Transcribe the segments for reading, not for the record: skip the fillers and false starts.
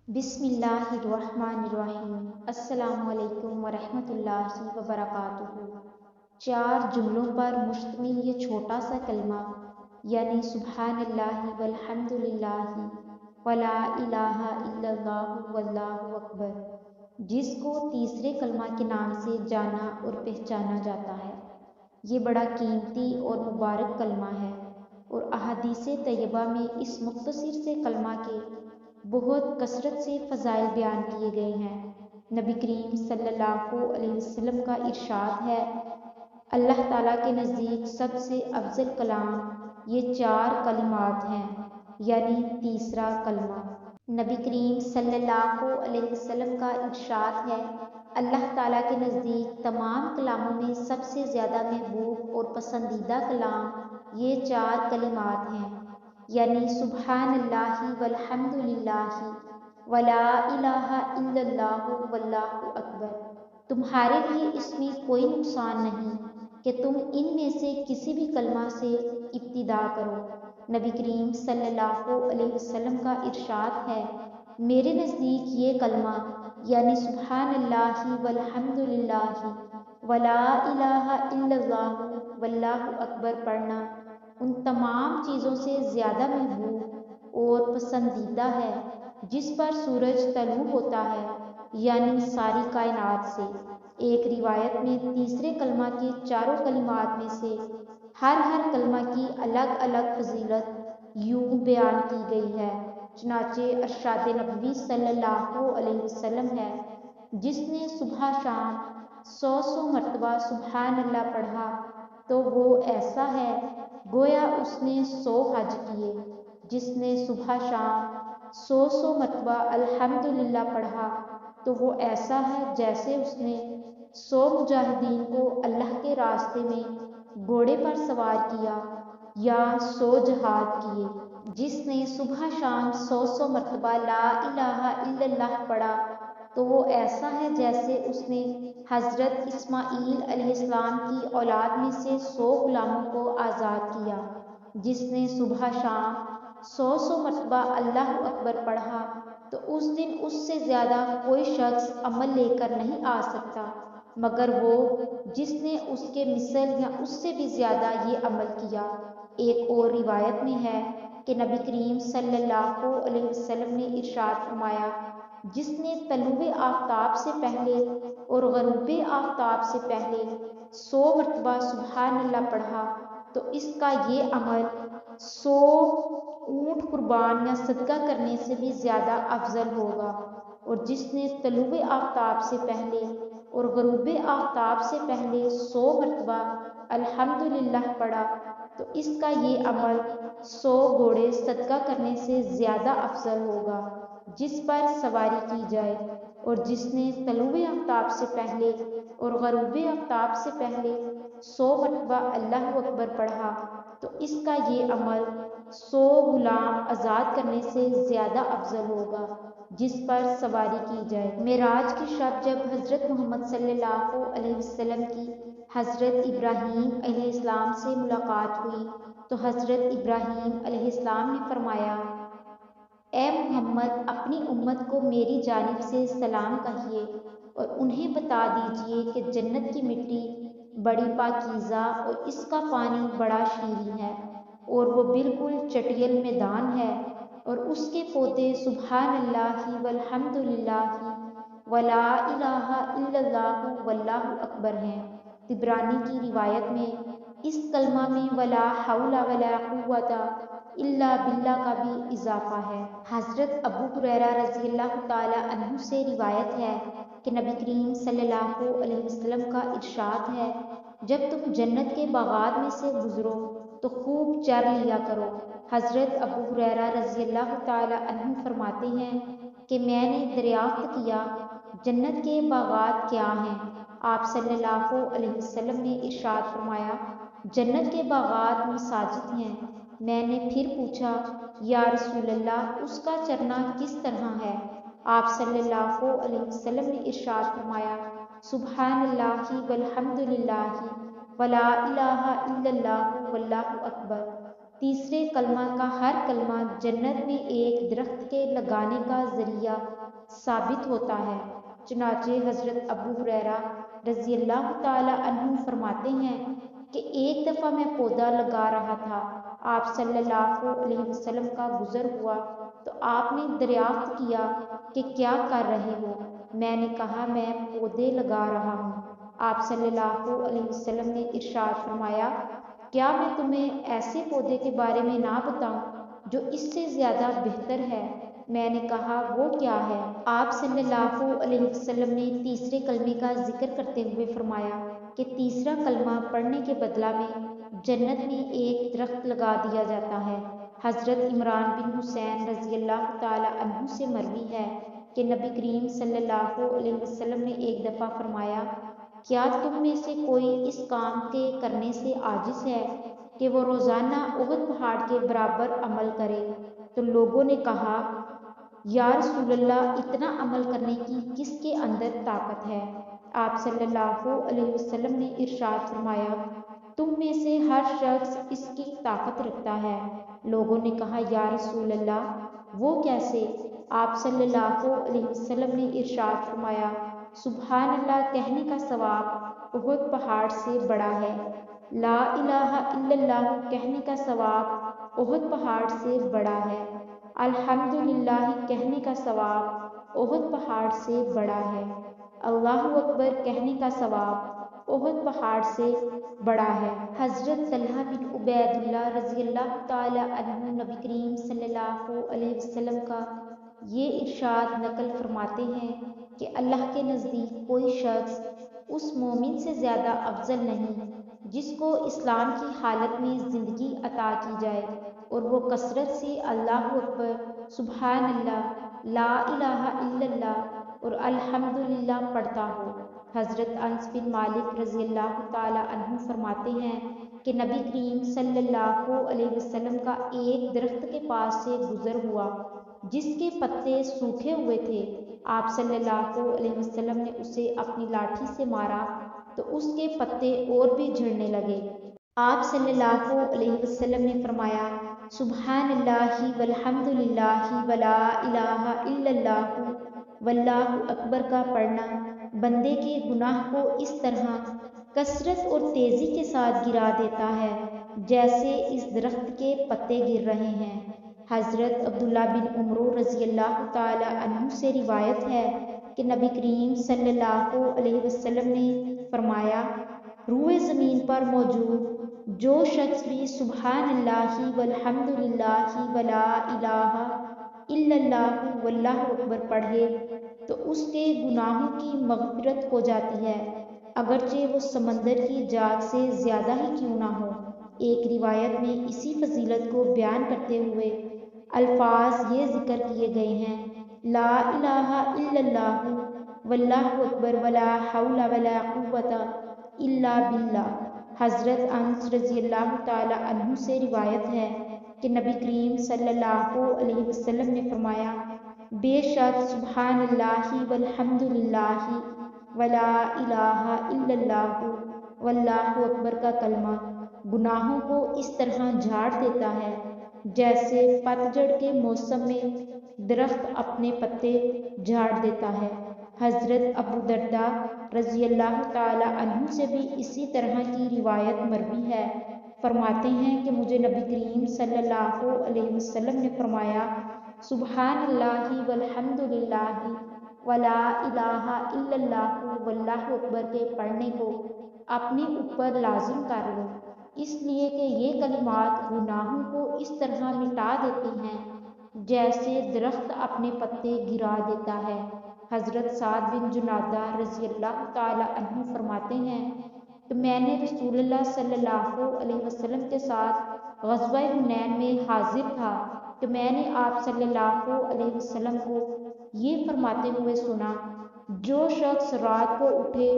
بسم اللہ الرحمن الرحیم۔ السلام علیکم ورحمۃ اللہ وبرکاتہ۔ 4 جملوں پر مشتمل یہ چھوٹا سا کلمہ یعنی سبحان اللہ والحمد للہ ولا الہ الا اللہ واللہ اکبر، جس کو تیسرے کلمہ کے نام سے جانا اور پہچانا جاتا ہے، یہ بڑا قیمتی اور مبارک کلمہ ہے اور احادیث طیبہ میں اس مختصر سے کلمہ کے بہت کثرت سے فضائل بیان کیے گئے ہیں۔ نبی کریم صلی اللہ علیہ وسلم کا ارشاد ہے، اللہ تعالیٰ کے نزدیک سب سے افضل کلام یہ 4 کلمات ہیں، یعنی تیسرا کلمہ۔ نبی کریم صلی اللہ علیہ وسلم کا ارشاد ہے، اللہ تعالیٰ کے نزدیک تمام کلاموں میں سب سے زیادہ محبوب اور پسندیدہ کلام یہ 4 کلمات ہیں، یعنی سبحان اللہ والحمد للہ ولا الہ الا اللہ واللہ اکبر۔ تمہارے لیے اس میں کوئی نقصان نہیں کہ تم ان میں سے کسی بھی کلمہ سے ابتدا کرو۔ نبی کریم صلی اللہ علیہ وسلم کا ارشاد ہے، میرے نزدیک یہ کلمہ یعنی سبحان اللہ والحمد للہ ولا الہ الا اللہ واللہ اکبر پڑھنا ان تمام چیزوں سے زیادہ محبوب اور پسندیدہ ہے جس پر سورج طلوع ہوتا ہے، یعنی ساری کائنات سے۔ ایک روایت میں تیسرے کلمہ کے 4 کلمات میں سے ہر کلمہ کی الگ الگ فضیلت یوں بیان کی گئی ہے۔ چنانچہ ارشاد نبوی صلی اللہ علیہ وسلم ہے، جس نے صبح شام 100 مرتبہ سبحان اللہ پڑھا تو وہ ایسا ہے گویا اس نے 100 حج کیے۔ جس نے صبح شام 100 مرتبہ الحمدللہ پڑھا تو وہ ایسا ہے جیسے اس نے 100 مجاہدین کو اللہ کے راستے میں گھوڑے پر سوار کیا یا 100 جہاد کیے۔ جس نے صبح شام 100 مرتبہ لا الہ الا اللہ پڑھا تو وہ ایسا ہے جیسے اس نے حضرت اسماعیل علیہ السلام کی اولاد میں سے 100 غلاموں کو آزاد کیا۔ جس نے صبح شام 100 مرتبہ اللہ اکبر پڑھا تو اس دن اس سے زیادہ کوئی شخص عمل لے کر نہیں آ سکتا مگر وہ جس نے اس کے مثل یا اس سے بھی زیادہ یہ عمل کیا۔ ایک اور روایت میں ہے کہ نبی کریم صلی اللہ علیہ وسلم نے ارشاد فرمایا، جس نے طلوع آفتاب سے پہلے اور غروب آفتاب سے پہلے 100 مرتبہ سبحان اللہ پڑھا تو اس کا یہ عمل 100 اونٹ قربان یا صدقہ کرنے سے بھی زیادہ افضل ہوگا، اور جس نے طلوع آفتاب سے پہلے اور غروب آفتاب سے پہلے 100 مرتبہ الحمدللہ پڑھا تو اس کا یہ عمل 100 گھوڑے صدقہ کرنے سے زیادہ افضل ہوگا جس پر سواری کی جائے، اور جس نے طلوع آفتاب سے پہلے اور غروب آفتاب سے پہلے 100 مرتبہ اللہ اکبر پڑھا تو اس کا یہ عمل 100 غلام آزاد کرنے سے زیادہ افضل ہوگا جس پر سواری کی جائے۔ معراج کی شب جب حضرت محمد صلی اللہ علیہ وسلم کی حضرت ابراہیم علیہ السلام سے ملاقات ہوئی تو حضرت ابراہیم علیہ السلام نے فرمایا، اے محمد اپنی امت کو میری جانب سے سلام کہیے اور انہیں بتا دیجیے کہ جنت کی مٹی بڑی پاکیزہ اور اس کا پانی بڑا شیریں ہے اور وہ بالکل چٹیل میدان ہے، اور اس کے پودے سبحان اللہ والحمد للہ ولا الہ الا اللہ واللہ اکبر ہیں۔ طبرانی کی روایت میں اس کلمہ میں ولا حول ولا قوت الا باللہ کا بھی اضافہ ہے۔ حضرت ابو ہریرہ رضی اللہ تعالی عنہ سے روایت ہے کہ نبی کریم صلی اللہ علیہ وسلم کا ارشاد ہے، جب تم جنت کے باغات میں سے گزرو تو خوب چر لیا کرو۔ حضرت ابو ہریرہ رضی اللہ تعالی عنہ فرماتے ہیں کہ میں نے دریافت کیا، جنت کے باغات کیا ہیں؟ آپ صلی اللہ علیہ وسلم نے ارشاد فرمایا، جنت کے باغات مساجد ہیں۔ میں نے پھر پوچھا، یا رسول اللہ اس کا چرنا کس طرح ہے؟ آپ صلی اللہ علیہ وسلم نے ارشاد فرمایا، سبحان اللہ والحمد للہ ولا الہ الا اللہ واللہ اکبر تیسرے کلمہ کا ہر کلمہ جنت میں ایک درخت کے لگانے کا ذریعہ ثابت ہوتا ہے۔ چنانچہ حضرت ابو ہریرہ رضی اللہ تعالی عنہ فرماتے ہیں کہ ایک دفعہ میں پودا لگا رہا تھا، آپ صلی اللہ علیہ وسلم کا گزر ہوا تو آپ نے دریافت کیا کہ کیا کر رہے ہو؟ میں نے کہا میں پودے لگا رہا ہوں۔ آپ صلی اللہ علیہ وسلم نے ارشاد فرمایا، کیا میں تمہیں ایسے پودے کے بارے میں نہ بتاؤں جو اس سے زیادہ بہتر ہے؟ میں نے کہا وہ کیا ہے؟ آپ صلی اللہ علیہ وسلم نے تیسرے کلمے کا ذکر کرتے ہوئے فرمایا کہ تیسرا کلمہ پڑھنے کے بدلہ میں جنت میں ایک درخت لگا دیا جاتا ہے۔ حضرت عمران بن حسین رضی اللہ تعالی عنہ سے مروی ہے کہ نبی کریم صلی اللہ علیہ وسلم نے ایک دفعہ فرمایا، کیا تم میں سے کوئی اس کام کے کرنے سے عاجز ہے کہ وہ روزانہ احد پہاڑ کے برابر عمل کرے؟ تو لوگوں نے کہا، یا رسول اللہ، اتنا عمل کرنے کی کس کے اندر طاقت ہے؟ آپ صلی اللہ علیہ وسلم نے ارشاد فرمایا، تم میں سے ہر شخص اس کی طاقت رکھتا ہے۔ لوگوں نے کہا، یا رسول اللہ وہ کیسے؟ آپ صلی اللہ علیہ وسلم نے ارشاد فرمایا، سبحان اللہ کہنے کا ثواب احد پہاڑ سے بڑا ہے، لا الہ الا اللہ کہنے کا ثواب احد پہاڑ سے بڑا ہے، الحمدللہ کہنے کا ثواب احد پہاڑ سے بڑا ہے، اللہ اکبر کہنے کا ثواب احد پہاڑ سے بڑا ہے۔ حضرت طلحہ بن عبید اللہ رضی اللہ تعالی عنہ نبی کریم صلی اللہ علیہ وسلم کا یہ ارشاد نقل فرماتے ہیں کہ اللہ کے نزدیک کوئی شخص اس مومن سے زیادہ افضل نہیں جس کو اسلام کی حالت میں زندگی عطا کی جائے اور وہ کثرت سے اللہ اکبر، سبحان اللہ، لا الہ الا اللہ اور الحمدللہ پڑھتا ہو۔ حضرت انس بن مالک رضی اللہ تعالی عنہ فرماتے ہیں کہ نبی کریم صلی اللہ علیہ وسلم کا ایک درخت کے پاس سے گزر ہوا جس کے پتے سوکھے ہوئے تھے۔ آپ صلی اللہ علیہ وسلم نے اسے اپنی لاٹھی سے مارا تو اس کے پتے اور بھی جھڑنے لگے۔ آپ صلی اللہ علیہ وسلم نے فرمایا، سبحان اللہ والحمدللہ ولا الہ الا اللہ واللہ اکبر کا پڑھنا بندے کے گناہ کو اس طرح کثرت اور تیزی کے ساتھ گرا دیتا ہے جیسے اس درخت کے پتے گر رہے ہیں۔ حضرت عبداللہ بن عمر رضی اللہ تعالی عنہ سے روایت ہے کہ نبی کریم صلی اللہ علیہ وسلم نے فرمایا، روئے زمین پر موجود جو شخص بھی سبحان اللہ والحمدللہ ولا الہ الا اللہ واللہ اکبر پڑھے تو اس کے گناہوں کی مغفرت ہو جاتی ہے، اگرچہ وہ سمندر کی جاگ سے زیادہ ہی کیوں نہ ہو۔ ایک روایت میں اسی فضیلت کو بیان کرتے ہوئے الفاظ یہ ذکر کیے گئے ہیں، لا الہ الا اللہ واللہ اکبر ولا حول ولا قوۃ الا باللہ۔ حضرت انس رضی اللہ تعالی عنہ سے روایت ہے کہ نبی کریم صلی اللہ علیہ وسلم نے فرمایا، بے شک سبحان اللہ والحمدللہ ولا الہ الا اللہ واللہ اکبر کا کلمہ گناہوں کو اس طرح جھاڑ دیتا ہے جیسے پتجھڑ کے موسم میں درخت اپنے پتے جھاڑ دیتا ہے۔ حضرت ابو درداء رضی اللہ تعالی عنہ سے بھی اسی طرح کی روایت مروی ہے، فرماتے ہیں کہ مجھے نبی کریم صلی اللہ علیہ وسلم نے فرمایا، سبحان اللہ والحمدللہ ولا الہ الا اللہ واللہ اکبر کے پڑھنے کو اپنے اوپر لازم کر لو، اس لیے کہ یہ کلمات گناہوں کو اس طرح مٹا دیتی ہیں جیسے درخت اپنے پتے گرا دیتا ہے۔ حضرت سعد بن جنادہ رضی اللہ تعالی عنہ فرماتے ہیں کہ میں نے رسول اللہ صلی اللہ علیہ وسلم کے ساتھ غزوہ حنین میں حاضر تھا کہ میں نے آپ صلی اللہ علیہ وسلم کو یہ فرماتے ہوئے سنا، جو شخص رات کو اٹھے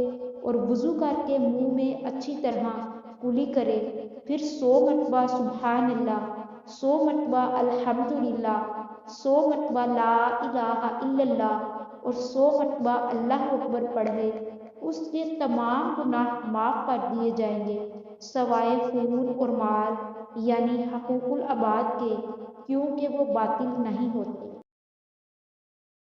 اور وضو کر کے منہ میں اچھی طرح کلی کرے، پھر 100 مرتبہ سبحان اللہ، 100 مرتبہ الحمدللہ، 100 مرتبہ لا الہ الا اللہ اور 100 مرتبہ اللہ اکبر پڑھے، اس کے تمام گناہ معاف کر دیے جائیں گے سوائے خون اور مال یعنی حقوق العباد کے، کیونکہ وہ باطل نہیں ہوتے۔